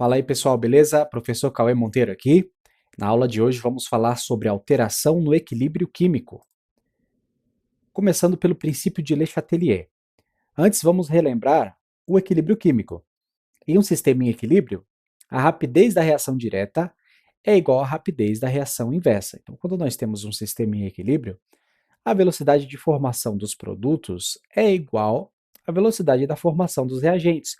Fala aí pessoal, beleza? Professor Cauê Monteiro aqui. Na aula de hoje vamos falar sobre alteração no equilíbrio químico. Começando pelo princípio de Le Chatelier. Antes vamos relembrar o equilíbrio químico. Em um sistema em equilíbrio, a rapidez da reação direta é igual à rapidez da reação inversa. Então, quando nós temos um sistema em equilíbrio, a velocidade de formação dos produtos é igual à velocidade da formação dos reagentes,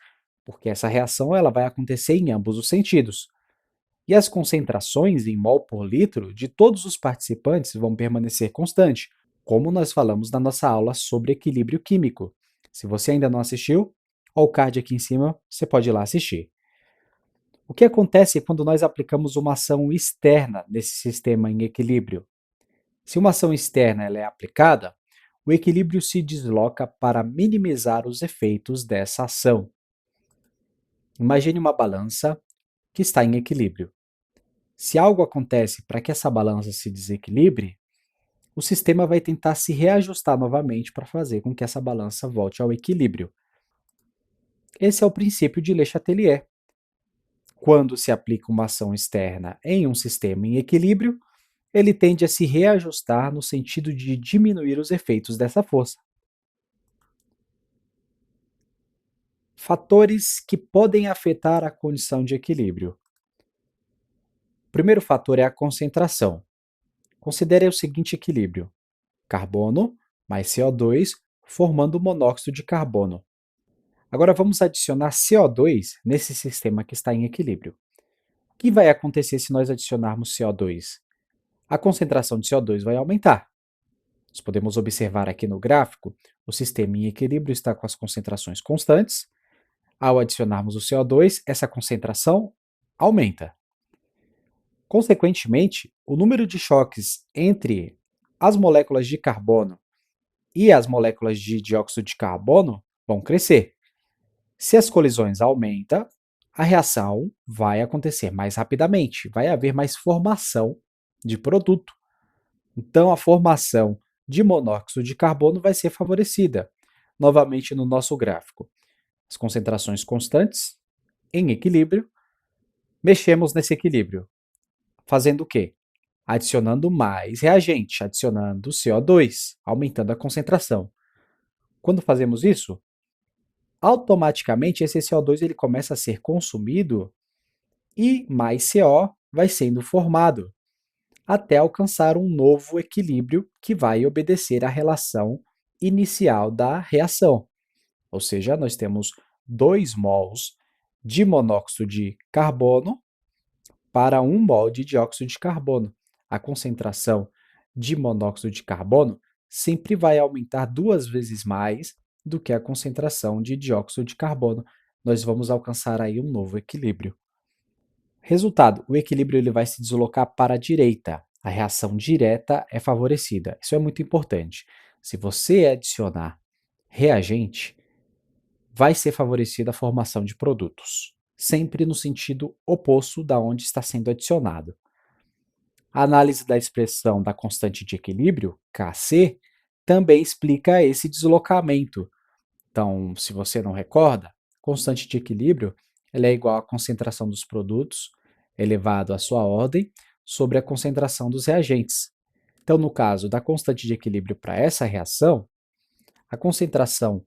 porque essa reação ela vai acontecer em ambos os sentidos. E as concentrações em mol por litro de todos os participantes vão permanecer constantes, como nós falamos na nossa aula sobre equilíbrio químico. Se você ainda não assistiu, olha o card aqui em cima, você pode ir lá assistir. O que acontece quando nós aplicamos uma ação externa nesse sistema em equilíbrio? Se uma ação externa ela é aplicada, o equilíbrio se desloca para minimizar os efeitos dessa ação. Imagine uma balança que está em equilíbrio. Se algo acontece para que essa balança se desequilibre, o sistema vai tentar se reajustar novamente para fazer com que essa balança volte ao equilíbrio. Esse é o princípio de Le Chatelier. Quando se aplica uma ação externa em um sistema em equilíbrio, ele tende a se reajustar no sentido de diminuir os efeitos dessa força. Fatores que podem afetar a condição de equilíbrio. O primeiro fator é a concentração. Considere o seguinte equilíbrio: carbono mais CO2 formando monóxido de carbono. Agora vamos adicionar CO2 nesse sistema que está em equilíbrio. O que vai acontecer se nós adicionarmos CO2? A concentração de CO2 vai aumentar. Nós podemos observar aqui no gráfico, o sistema em equilíbrio está com as concentrações constantes. Ao adicionarmos o CO2, essa concentração aumenta. Consequentemente, o número de choques entre as moléculas de carbono e as moléculas de dióxido de carbono vão crescer. Se as colisões aumentam, a reação vai acontecer mais rapidamente, vai haver mais formação de produto. Então, a formação de monóxido de carbono vai ser favorecida. Novamente no nosso gráfico, as concentrações constantes, em equilíbrio, mexemos nesse equilíbrio. Fazendo o quê? Adicionando mais reagente, adicionando CO2, aumentando a concentração. Quando fazemos isso, automaticamente esse CO2 ele começa a ser consumido e mais CO vai sendo formado, até alcançar um novo equilíbrio que vai obedecer à relação inicial da reação. Ou seja, nós temos 2 mols de monóxido de carbono para 1 mol de dióxido de carbono. A concentração de monóxido de carbono sempre vai aumentar 2 vezes mais do que a concentração de dióxido de carbono. Nós vamos alcançar aí um novo equilíbrio. Resultado, o equilíbrio ele vai se deslocar para a direita. A reação direta é favorecida. Isso é muito importante. Se você adicionar reagente, vai ser favorecida a formação de produtos, sempre no sentido oposto da onde está sendo adicionado. A análise da expressão da constante de equilíbrio, Kc, também explica esse deslocamento. Então, se você não recorda, constante de equilíbrio ela é igual à concentração dos produtos elevado à sua ordem sobre a concentração dos reagentes. Então, no caso da constante de equilíbrio para essa reação, a concentração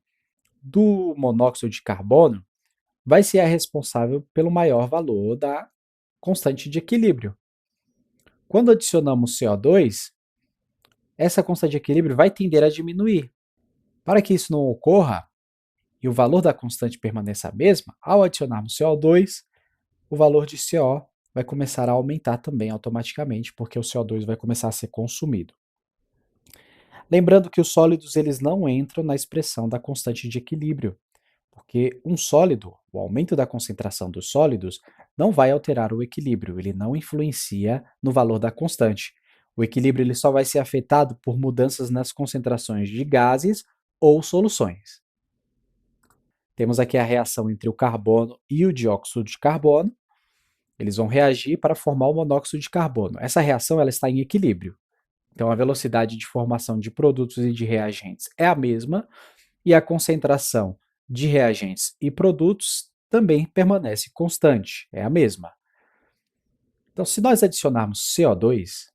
do monóxido de carbono vai ser a responsável pelo maior valor da constante de equilíbrio. Quando adicionamos CO2, essa constante de equilíbrio vai tender a diminuir. Para que isso não ocorra e o valor da constante permaneça a mesma, ao adicionarmos CO2, o valor de CO vai começar a aumentar também automaticamente, porque o CO2 vai começar a ser consumido. Lembrando que os sólidos eles não entram na expressão da constante de equilíbrio, porque um sólido, o aumento da concentração dos sólidos, não vai alterar o equilíbrio, ele não influencia no valor da constante. O equilíbrio ele só vai ser afetado por mudanças nas concentrações de gases ou soluções. Temos aqui a reação entre o carbono e o dióxido de carbono. Eles vão reagir para formar o monóxido de carbono. Essa reação ela está em equilíbrio. Então, a velocidade de formação de produtos e de reagentes é a mesma, e a concentração de reagentes e produtos também permanece constante, é a mesma. Então, se nós adicionarmos CO2,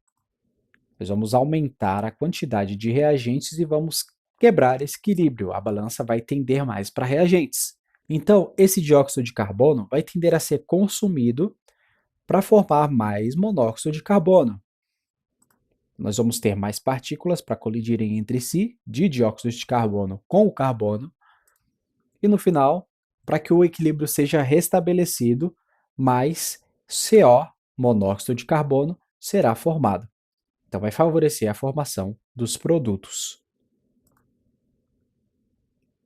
nós vamos aumentar a quantidade de reagentes e vamos quebrar esse equilíbrio. A balança vai tender mais para reagentes. Então, esse dióxido de carbono vai tender a ser consumido para formar mais monóxido de carbono. Nós vamos ter mais partículas para colidirem entre si, de dióxido de carbono com o carbono, e no final, para que o equilíbrio seja restabelecido, mais CO, monóxido de carbono, será formado. Então, vai favorecer a formação dos produtos.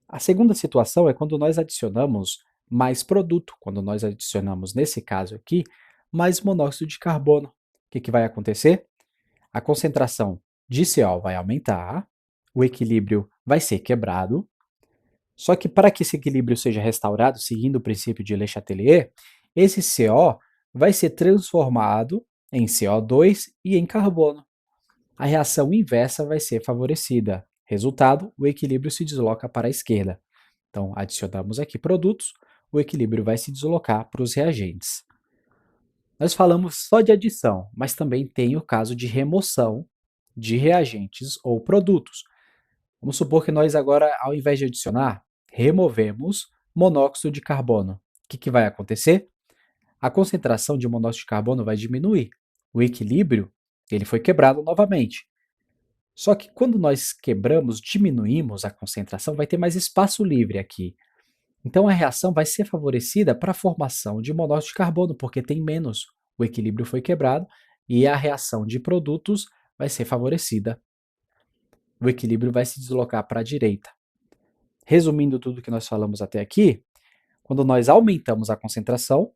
A segunda situação é quando nós adicionamos mais produto, quando nós adicionamos, nesse caso aqui, mais monóxido de carbono. O que vai acontecer? A concentração de CO vai aumentar, o equilíbrio vai ser quebrado, só que para que esse equilíbrio seja restaurado, seguindo o princípio de Le Chatelier, esse CO vai ser transformado em CO2 e em carbono. A reação inversa vai ser favorecida. Resultado, o equilíbrio se desloca para a esquerda. Então, adicionamos aqui produtos, o equilíbrio vai se deslocar para os reagentes. Nós falamos só de adição, mas também tem o caso de remoção de reagentes ou produtos. Vamos supor que nós agora, ao invés de adicionar, removemos monóxido de carbono. O que vai acontecer? A concentração de monóxido de carbono vai diminuir. O equilíbrio ele foi quebrado novamente. Só que quando nós quebramos, diminuímos a concentração, vai ter mais espaço livre aqui. Então a reação vai ser favorecida para a formação de monóxido de carbono, porque tem menos. O equilíbrio foi quebrado e a reação de produtos vai ser favorecida. O equilíbrio vai se deslocar para a direita. Resumindo tudo que nós falamos até aqui, quando nós aumentamos a concentração,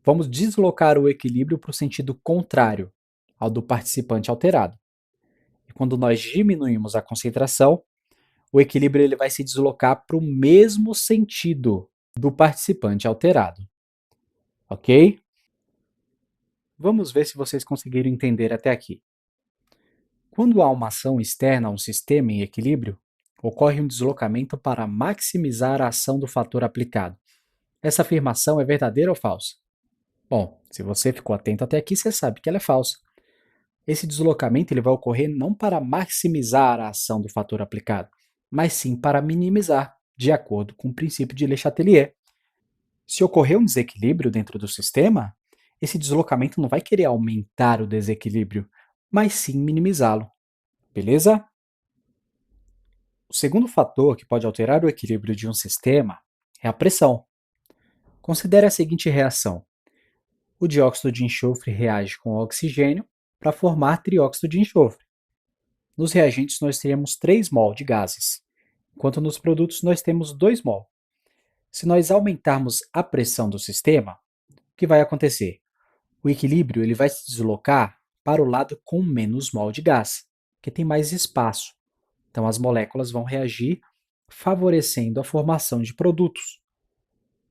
vamos deslocar o equilíbrio para o sentido contrário ao do participante alterado. E quando nós diminuímos a concentração, o equilíbrio ele vai se deslocar para o mesmo sentido do participante alterado. Ok? Vamos ver se vocês conseguiram entender até aqui. Quando há uma ação externa a um sistema em equilíbrio, ocorre um deslocamento para maximizar a ação do fator aplicado. Essa afirmação é verdadeira ou falsa? Bom, se você ficou atento até aqui, você sabe que ela é falsa. Esse deslocamento ele vai ocorrer não para maximizar a ação do fator aplicado, mas sim para minimizar, de acordo com o princípio de Le Chatelier. Se ocorrer um desequilíbrio dentro do sistema, esse deslocamento não vai querer aumentar o desequilíbrio, mas sim minimizá-lo. Beleza? O segundo fator que pode alterar o equilíbrio de um sistema é a pressão. Considere a seguinte reação. O dióxido de enxofre reage com o oxigênio para formar trióxido de enxofre. Nos reagentes nós teremos 3 mol de gases, enquanto nos produtos nós temos 2 mol. Se nós aumentarmos a pressão do sistema, o que vai acontecer? O equilíbrio ele vai se deslocar para o lado com menos mol de gás, que tem mais espaço. Então as moléculas vão reagir favorecendo a formação de produtos.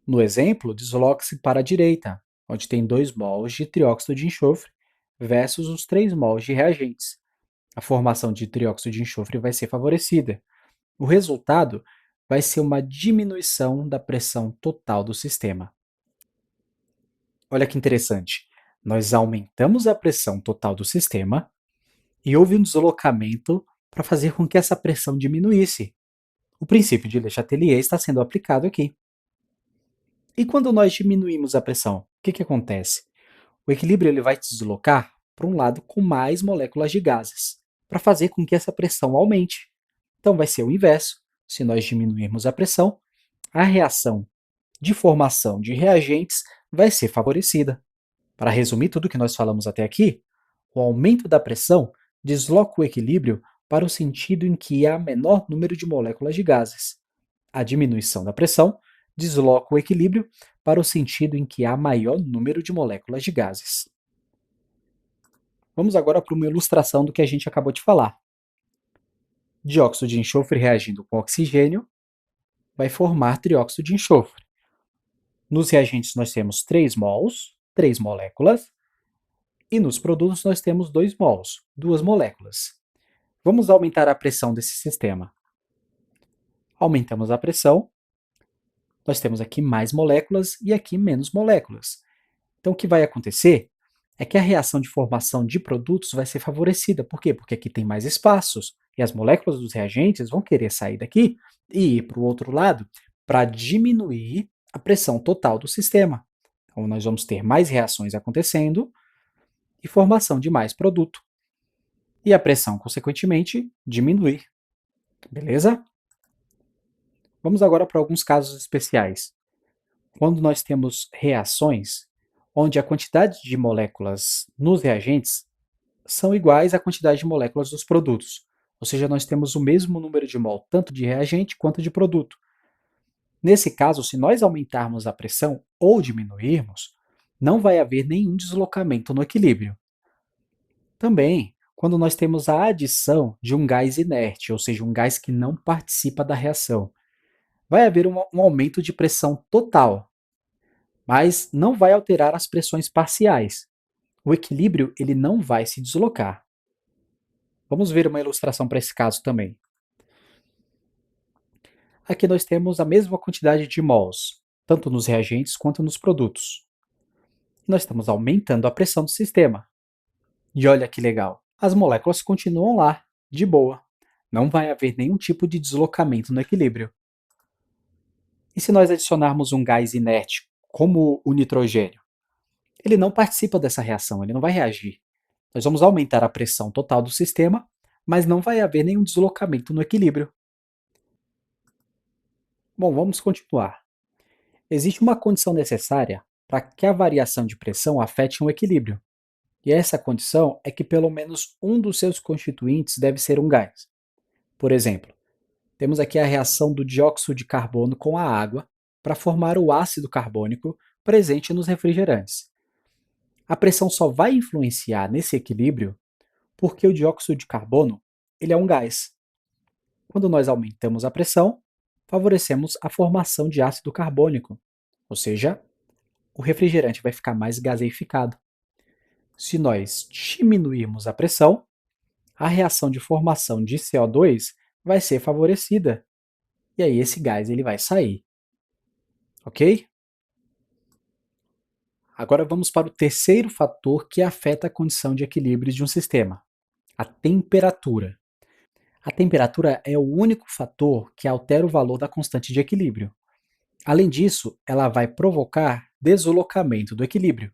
No exemplo, desloque-se para a direita, onde tem 2 mols de trióxido de enxofre versus os 3 mols de reagentes. A formação de trióxido de enxofre vai ser favorecida. O resultado vai ser uma diminuição da pressão total do sistema. Olha que interessante. Nós aumentamos a pressão total do sistema e houve um deslocamento para fazer com que essa pressão diminuísse. O princípio de Le Chatelier está sendo aplicado aqui. E quando nós diminuímos a pressão, o que acontece? O equilíbrio ele vai se deslocar para um lado com mais moléculas de gases, para fazer com que essa pressão aumente. Então vai ser o inverso. Se nós diminuirmos a pressão, a reação de formação de reagentes vai ser favorecida. Para resumir tudo o que nós falamos até aqui, o aumento da pressão desloca o equilíbrio para o sentido em que há menor número de moléculas de gases. A diminuição da pressão desloca o equilíbrio para o sentido em que há maior número de moléculas de gases. Vamos agora para uma ilustração do que a gente acabou de falar. Dióxido de enxofre reagindo com oxigênio vai formar trióxido de enxofre. Nos reagentes nós temos 3 mols, 3 moléculas, e nos produtos nós temos 2 mols, 2 moléculas. Vamos aumentar a pressão desse sistema. Aumentamos a pressão Nós temos aqui mais moléculas e aqui menos moléculas. Então, o que vai acontecer é que a reação de formação de produtos vai ser favorecida. Por quê? Porque aqui tem mais espaços e as moléculas dos reagentes vão querer sair daqui e ir para o outro lado para diminuir a pressão total do sistema. Então, nós vamos ter mais reações acontecendo e formação de mais produto. E a pressão, consequentemente, diminuir. Beleza? Vamos agora para alguns casos especiais. Quando nós temos reações onde a quantidade de moléculas nos reagentes são iguais à quantidade de moléculas dos produtos. Ou seja, nós temos o mesmo número de mol, tanto de reagente quanto de produto. Nesse caso, se nós aumentarmos a pressão ou diminuirmos, não vai haver nenhum deslocamento no equilíbrio. Também, quando nós temos a adição de um gás inerte, ou seja, um gás que não participa da reação, vai haver um aumento de pressão total, mas não vai alterar as pressões parciais. O equilíbrio ele não vai se deslocar. Vamos ver uma ilustração para esse caso também. Aqui nós temos a mesma quantidade de mols, tanto nos reagentes quanto nos produtos. Nós estamos aumentando a pressão do sistema. E olha que legal, as moléculas continuam lá, de boa. Não vai haver nenhum tipo de deslocamento no equilíbrio. E se nós adicionarmos um gás inerte, como o nitrogênio? Ele não participa dessa reação, ele não vai reagir. Nós vamos aumentar a pressão total do sistema, mas não vai haver nenhum deslocamento no equilíbrio. Bom, vamos continuar. Existe uma condição necessária para que a variação de pressão afete um equilíbrio. E essa condição é que pelo menos um dos seus constituintes deve ser um gás. Por exemplo, temos aqui a reação do dióxido de carbono com a água para formar o ácido carbônico presente nos refrigerantes. A pressão só vai influenciar nesse equilíbrio porque o dióxido de carbono ele é um gás. Quando nós aumentamos a pressão, favorecemos a formação de ácido carbônico, ou seja, o refrigerante vai ficar mais gaseificado. Se nós diminuirmos a pressão, a reação de formação de CO2 vai ser favorecida. E aí esse gás ele vai sair. Ok? Agora vamos para o terceiro fator que afeta a condição de equilíbrio de um sistema: a temperatura. A temperatura é o único fator que altera o valor da constante de equilíbrio. Além disso, ela vai provocar deslocamento do equilíbrio.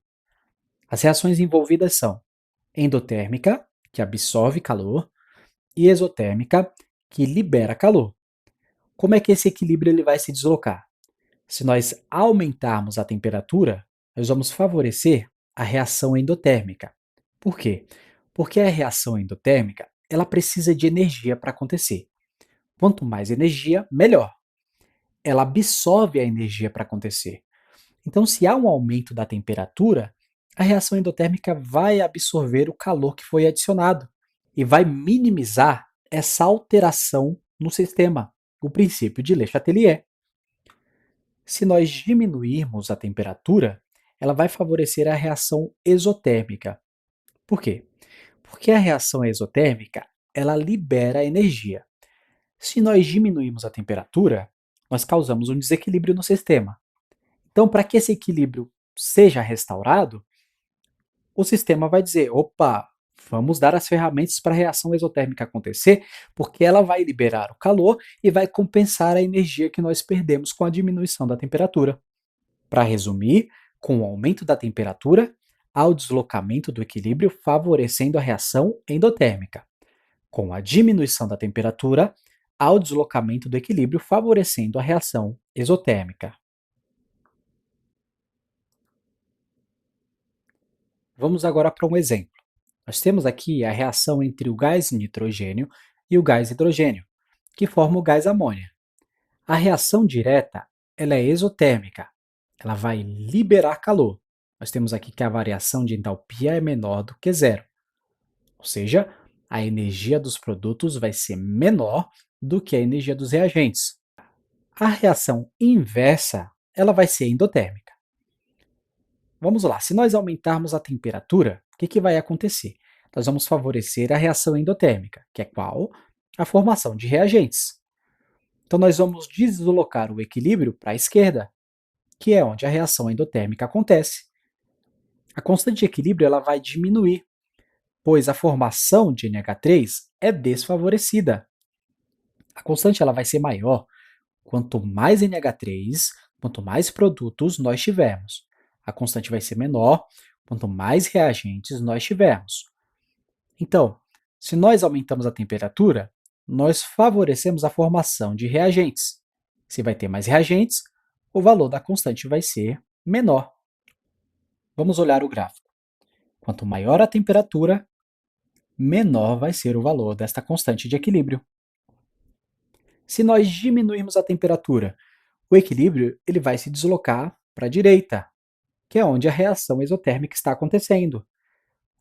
As reações envolvidas são endotérmica, que absorve calor, e exotérmica, que libera calor. Como é que esse equilíbrio ele vai se deslocar? Se nós aumentarmos a temperatura, nós vamos favorecer a reação endotérmica. Por quê? Porque a reação endotérmica ela precisa de energia para acontecer. Quanto mais energia, melhor. Ela absorve a energia para acontecer. Então, se há um aumento da temperatura, a reação endotérmica vai absorver o calor que foi adicionado e vai minimizar essa alteração no sistema, o princípio de Le Chatelier. Se nós diminuirmos a temperatura, ela vai favorecer a reação exotérmica. Por quê? Porque a reação exotérmica, ela libera energia. Se nós diminuirmos a temperatura, nós causamos um desequilíbrio no sistema. Então, para que esse equilíbrio seja restaurado, o sistema vai dizer: opa, vamos dar as ferramentas para a reação exotérmica acontecer, porque ela vai liberar o calor e vai compensar a energia que nós perdemos com a diminuição da temperatura. Para resumir, com o aumento da temperatura, há o deslocamento do equilíbrio favorecendo a reação endotérmica. Com a diminuição da temperatura, há o deslocamento do equilíbrio favorecendo a reação exotérmica. Vamos agora para um exemplo. Nós temos aqui a reação entre o gás nitrogênio e o gás hidrogênio, que forma o gás amônia. A reação direta ela é exotérmica, ela vai liberar calor. Nós temos aqui que a variação de entalpia é menor do que zero, ou seja, a energia dos produtos vai ser menor do que a energia dos reagentes. A reação inversa ela vai ser endotérmica. Vamos lá, se nós aumentarmos a temperatura, o que vai acontecer? Nós vamos favorecer a reação endotérmica, que é qual? A formação de reagentes. Então, nós vamos deslocar o equilíbrio para a esquerda, que é onde a reação endotérmica acontece. A constante de equilíbrio ela vai diminuir, pois a formação de NH3 é desfavorecida. A constante ela vai ser maior quanto mais NH3, quanto mais produtos nós tivermos. A constante vai ser menor quanto mais reagentes nós tivermos. Então, se nós aumentamos a temperatura, nós favorecemos a formação de reagentes. Se vai ter mais reagentes, o valor da constante vai ser menor. Vamos olhar o gráfico. Quanto maior a temperatura, menor vai ser o valor desta constante de equilíbrio. Se nós diminuirmos a temperatura, o equilíbrio ele vai se deslocar para a direita, que é onde a reação exotérmica está acontecendo.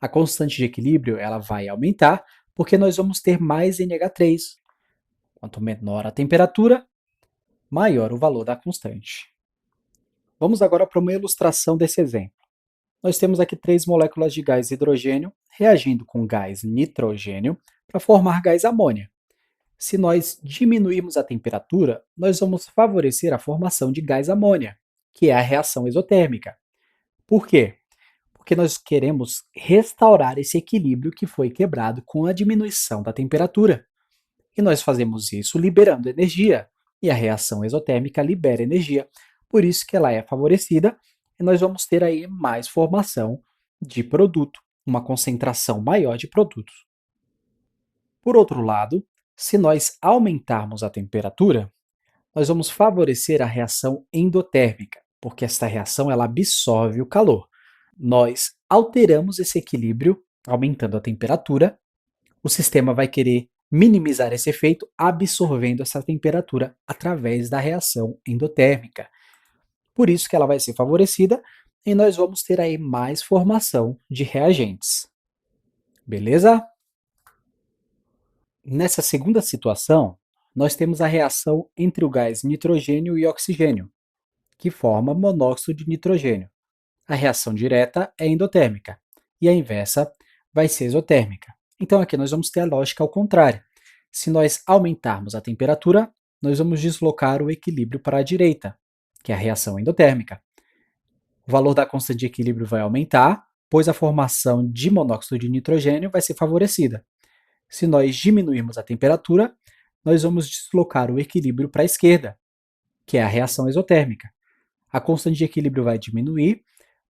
A constante de equilíbrio ela vai aumentar porque nós vamos ter mais NH3. Quanto menor a temperatura, maior o valor da constante. Vamos agora para uma ilustração desse exemplo. Nós temos aqui três moléculas de gás hidrogênio reagindo com gás nitrogênio para formar gás amônia. Se nós diminuirmos a temperatura, nós vamos favorecer a formação de gás amônia, que é a reação exotérmica. Por quê? Porque nós queremos restaurar esse equilíbrio que foi quebrado com a diminuição da temperatura. E nós fazemos isso liberando energia, e a reação exotérmica libera energia. Por isso que ela é favorecida, e nós vamos ter aí mais formação de produto, uma concentração maior de produtos. Por outro lado, se nós aumentarmos a temperatura, nós vamos favorecer a reação endotérmica, porque esta reação ela absorve o calor. Nós alteramos esse equilíbrio, aumentando a temperatura, o sistema vai querer minimizar esse efeito absorvendo essa temperatura através da reação endotérmica. Por isso que ela vai ser favorecida e nós vamos ter aí mais formação de reagentes. Beleza? Nessa segunda situação, nós temos a reação entre o gás nitrogênio e oxigênio, que forma monóxido de nitrogênio. A reação direta é endotérmica e a inversa vai ser exotérmica. Então aqui nós vamos ter a lógica ao contrário. Se nós aumentarmos a temperatura, nós vamos deslocar o equilíbrio para a direita, que é a reação endotérmica. O valor da constante de equilíbrio vai aumentar, pois a formação de monóxido de nitrogênio vai ser favorecida. Se nós diminuirmos a temperatura, nós vamos deslocar o equilíbrio para a esquerda, que é a reação exotérmica. A constante de equilíbrio vai diminuir,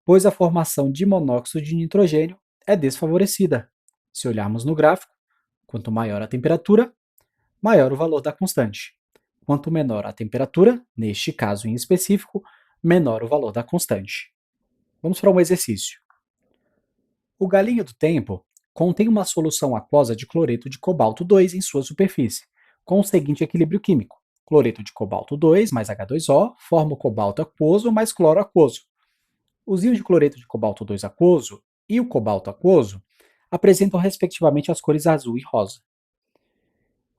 pois a formação de monóxido de nitrogênio é desfavorecida. Se olharmos no gráfico, quanto maior a temperatura, maior o valor da constante. Quanto menor a temperatura, neste caso em específico, menor o valor da constante. Vamos para um exercício. O galinho do tempo contém uma solução aquosa de cloreto de cobalto 2 em sua superfície, com o seguinte equilíbrio químico. Cloreto de cobalto 2 mais H2O forma o cobalto aquoso mais cloro aquoso. Os íons de cloreto de cobalto 2 aquoso e o cobalto aquoso apresentam respectivamente as cores azul e rosa.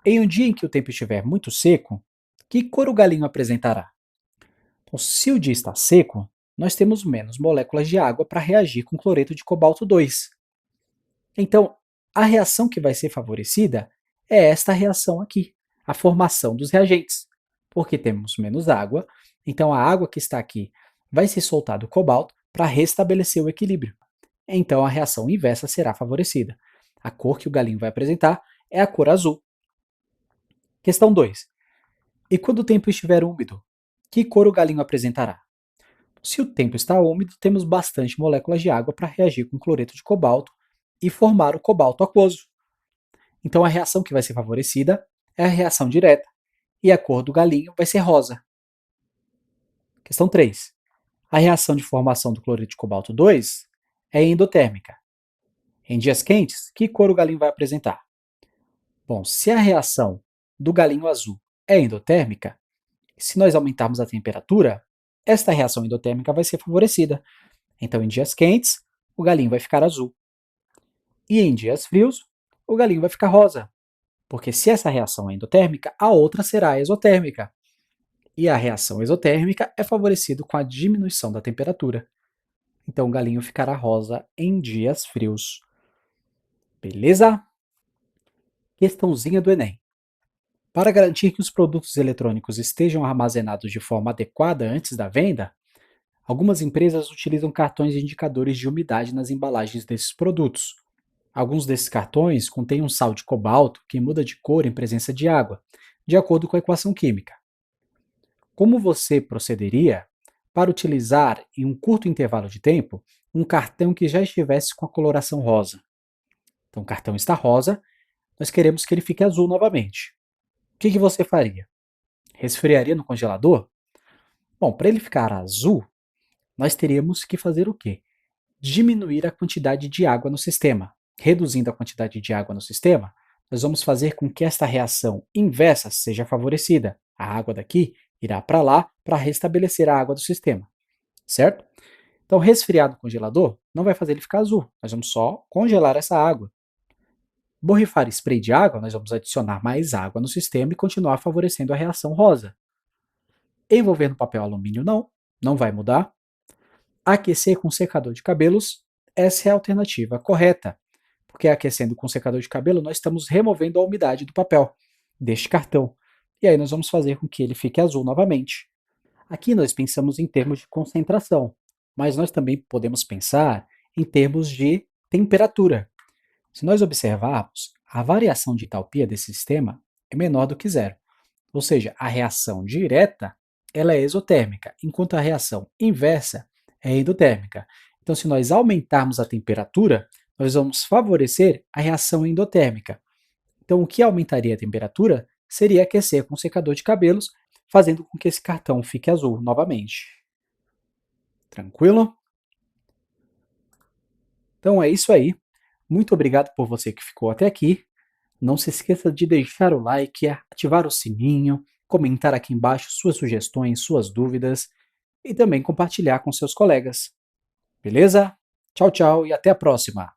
Em um dia em que o tempo estiver muito seco, que cor o galinho apresentará? Então, se o dia está seco, nós temos menos moléculas de água para reagir com cloreto de cobalto 2. Então, a reação que vai ser favorecida é esta reação aqui, a formação dos reagentes. Porque temos menos água, então a água que está aqui vai ser soltado o cobalto para restabelecer o equilíbrio. Então a reação inversa será favorecida. A cor que o galinho vai apresentar é a cor azul. Questão 2. E quando o tempo estiver úmido, que cor o galinho apresentará? Se o tempo está úmido, temos bastante moléculas de água para reagir com cloreto de cobalto e formar o cobalto aquoso. Então a reação que vai ser favorecida é a reação direta, e a cor do galinho vai ser rosa. Questão 3. A reação de formação do cloreto de cobalto 2 é endotérmica. Em dias quentes, que cor o galinho vai apresentar? Bom, se a reação do galinho azul é endotérmica, se nós aumentarmos a temperatura, esta reação endotérmica vai ser favorecida. Então, em dias quentes, o galinho vai ficar azul. E em dias frios, o galinho vai ficar rosa. Porque se essa reação é endotérmica, a outra será exotérmica. E a reação exotérmica é favorecida com a diminuição da temperatura. Então, o galinho ficará rosa em dias frios. Beleza? Questãozinha do Enem. Para garantir que os produtos eletrônicos estejam armazenados de forma adequada antes da venda, algumas empresas utilizam cartões indicadores de umidade nas embalagens desses produtos. Alguns desses cartões contêm um sal de cobalto que muda de cor em presença de água, de acordo com a equação química. Como você procederia para utilizar, em um curto intervalo de tempo, um cartão que já estivesse com a coloração rosa? Então, o cartão está rosa, nós queremos que ele fique azul novamente. O que você faria? Resfriaria no congelador? Bom, para ele ficar azul, nós teríamos que fazer o quê? Diminuir a quantidade de água no sistema. Reduzindo a quantidade de água no sistema, nós vamos fazer com que esta reação inversa seja favorecida. A água daqui irá para lá para restabelecer a água do sistema, certo? Então, resfriar no congelador não vai fazer ele ficar azul, nós vamos só congelar essa água. Borrifar spray de água, nós vamos adicionar mais água no sistema e continuar favorecendo a reação rosa. Envolver no papel alumínio não vai mudar. Aquecer com secador de cabelos, essa é a alternativa correta, porque aquecendo com secador de cabelo nós estamos removendo a umidade do papel, deste cartão, e aí nós vamos fazer com que ele fique azul novamente. Aqui nós pensamos em termos de concentração, mas nós também podemos pensar em termos de temperatura. Se nós observarmos, a variação de entalpia desse sistema é menor do que zero, ou seja, a reação direta ela é exotérmica, enquanto a reação inversa é endotérmica. Então, se nós aumentarmos a temperatura, nós vamos favorecer a reação endotérmica. Então, o que aumentaria a temperatura seria aquecer com o secador de cabelos, fazendo com que esse cartão fique azul novamente. Tranquilo? Então é isso aí. Muito obrigado por você que ficou até aqui. Não se esqueça de deixar o like, ativar o sininho, comentar aqui embaixo suas sugestões, suas dúvidas e também compartilhar com seus colegas. Beleza? Tchau, tchau e até a próxima!